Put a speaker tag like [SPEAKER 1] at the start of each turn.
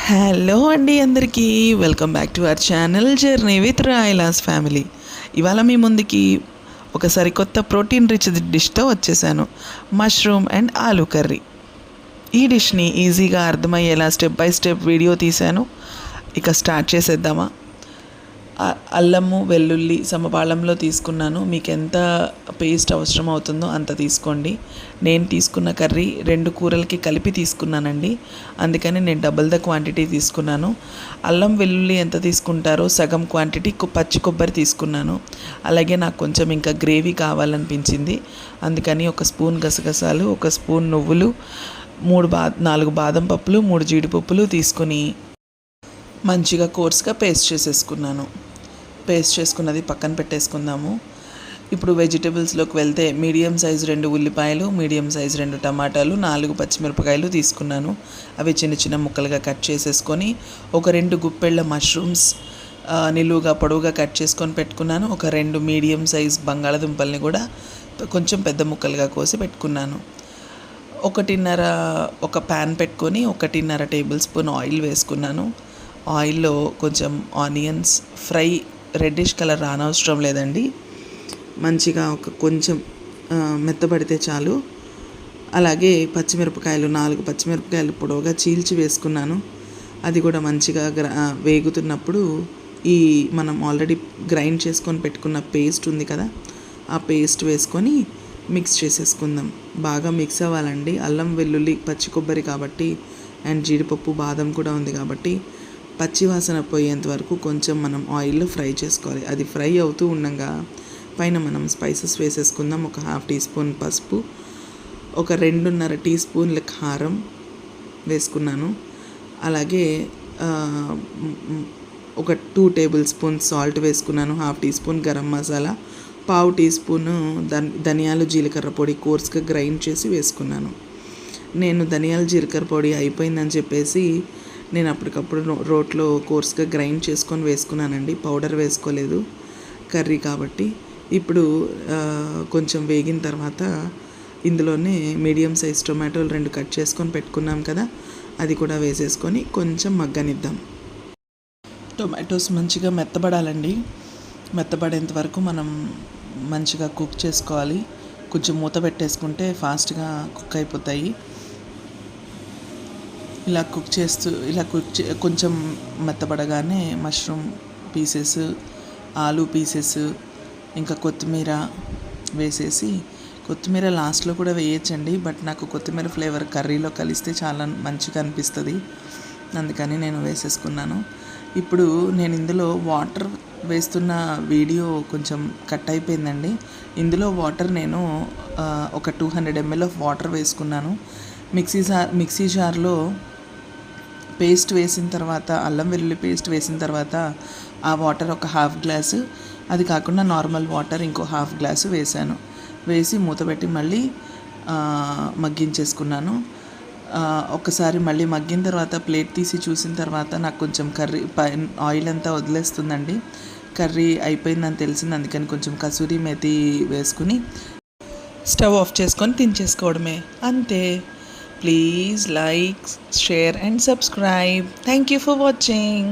[SPEAKER 1] Hello అండి, అందరికీ welcome back to our channel journey with Rayalas family. ఇవాళ మీ ముందుకి ఒక సరికొత్త ప్రోటీన్ రిచ్ డిష్తో వచ్చేసాను. Mushroom and aloo curry. ఈ డిష్ని ఈజీగా అర్థమయ్యేలా స్టెప్ బై స్టెప్ వీడియో తీశాను. ఇక స్టార్ట్ చేసేద్దామా? అల్లము వెల్లుల్లి సమపాళంలో తీసుకున్నాను. మీకు ఎంత పేస్ట్ అవసరం అవుతుందో అంత తీసుకోండి. నేను తీసుకున్న కర్రీ 2 కూరలకి కలిపి తీసుకున్నానండి, అందుకని నేను డబుల్ ద క్వాంటిటీ తీసుకున్నాను. అల్లం వెల్లుల్లి ఎంత తీసుకుంటారో సగం క్వాంటిటీ పచ్చి కొబ్బరి తీసుకున్నాను. అలాగే నాకు కొంచెం ఇంకా గ్రేవీ కావాలనిపించింది, అందుకని 1 స్పూన్ గసగసాలు, 1 స్పూన్ నువ్వులు, 4 బాదం పప్పులు, 3 జీడిపప్పులు తీసుకొని మంచిగా కోర్స్గా పేస్ట్ చేసేసుకున్నాను. పేస్ట్ చేసుకున్నది పక్కన పెట్టేసుకుందాము. ఇప్పుడు వెజిటబుల్స్లోకి వెళ్తే మీడియం సైజ్ 2 ఉల్లిపాయలు, మీడియం సైజ్ 2 టమాటాలు, 4 పచ్చిమిరపకాయలు తీసుకున్నాను. అవి చిన్న చిన్న ముక్కలుగా కట్ చేసేసుకొని, ఒక 2 గుప్పెళ్ళ మష్రూమ్స్ నిలువుగా పొడవుగా కట్ చేసుకొని పెట్టుకున్నాను. ఒక 2 మీడియం సైజ్ బంగాళదుంపల్ని కూడా కొంచెం పెద్ద ముక్కలుగా కోసి పెట్టుకున్నాను. ఒక ప్యాన్ పెట్టుకొని 1.5 టేబుల్ స్పూన్ ఆయిల్ వేసుకున్నాను. ఆయిల్లో కొంచెం ఆనియన్స్ ఫ్రై రెడ్డిష్ కలర్ రానవసరం లేదండి, మంచిగా కొంచెం మెత్తబడితే చాలు. అలాగే పచ్చిమిరపకాయలు 4 పచ్చిమిరపకాయలు పొడవుగా చీల్చి వేసుకున్నాను. అది కూడా మంచిగా వేగుతున్నప్పుడు మనం ఆల్రెడీ గ్రైండ్ చేసుకొని పెట్టుకున్న పేస్ట్ ఉంది కదా, ఆ పేస్ట్ వేసుకొని మిక్స్ చేసేసుకుందాం. బాగా మిక్స్ అవ్వాలండి. అల్లం వెల్లుల్లి పచ్చి కొబ్బరి కాబట్టి అండ్ జీడిపప్పు బాదం కూడా ఉంది కాబట్టి పచ్చివాసన పోయేంత వరకు కొంచెం మనం ఆయిల్లో ఫ్రై చేసుకోవాలి. అది ఫ్రై అవుతూ ఉండగా పైన మనం స్పైసెస్ వేసేసుకుందాం. ఒక 1/2 టీ స్పూన్ పసుపు, ఒక 2.5 టీ స్పూన్ల కారం వేసుకున్నాను. అలాగే ఒక 2 టేబుల్ స్పూన్ సాల్ట్ వేసుకున్నాను. 1/2 tea spoon garam masala, 1/2 tea spoon ధనియాలు జీలకర్ర పొడి కోర్స్గా గ్రైండ్ చేసి వేసుకున్నాను. నేను ధనియాలు జీలకర్ర పొడి అయిపోయిందని చెప్పేసి నేను అప్పటికప్పుడు రోట్లో కోర్స్గా గ్రైండ్ చేసుకొని వేసుకున్నానండి, పౌడర్ వేసుకోలేదు కర్రీ కాబట్టి. ఇప్పుడు కొంచెం వేగిన తర్వాత ఇందులోనే మీడియం సైజ్ టొమాటోలు 2 కట్ చేసుకొని పెట్టుకున్నాం కదా, అది కూడా వేసేసుకొని కొంచెం మగ్గనిద్దాం. టొమాటోస్ మంచిగా మెత్తబడాలండి. మెత్తబడేంత వరకు మనం మంచిగా కుక్ చేసుకోవాలి. కొంచెం మూత పెట్టేసుకుంటే ఫాస్ట్గా కుక్ అయిపోతాయి. ఇలా కొంచెం మెత్తబడగానే మష్రూమ్ పీసెస్, ఆలూ పీసెస్, ఇంకా కొత్తిమీర వేసేసి, కొత్తిమీర లాస్ట్లో కూడా వేయచ్చండి, బట్ నాకు కొత్తిమీర ఫ్లేవర్ కర్రీలో కలిస్తే చాలా మంచిగా అనిపిస్తుంది, అందుకని నేను వేసేసుకున్నాను. ఇప్పుడు నేను ఇందులో వాటర్ వేస్తున్న వీడియో కొంచెం కట్ అయిపోయిందండి. ఇందులో వాటర్ నేను ఒక 200 ml ఆఫ్ వాటర్ వేసుకున్నాను. మిక్సీ జార్లో పేస్ట్ వేసిన తర్వాత, అల్లం వెల్లుల్లి పేస్ట్ వేసిన తర్వాత ఆ వాటర్ ఒక 1/2 గ్లాసు, అది కాకుండా నార్మల్ వాటర్ ఇంకో 1/2 గ్లాసు వేసాను. వేసి మూత పెట్టి మళ్ళీ మగ్గించేసుకున్నాను. ఒకసారి మళ్ళీ మగ్గిన తర్వాత ప్లేట్ తీసి చూసిన తర్వాత నాకు కొంచెం కర్రీ ఆయిల్ అంతా వదిలేస్తుందండి. కర్రీ అయిపోయిందని తెలిసింది, అందుకని కొంచెం కసూరి మేతి వేసుకుని స్టవ్ ఆఫ్ చేసుకొని తినేసుకోవడమే, అంతే. Please like, share and subscribe. Thank you for watching.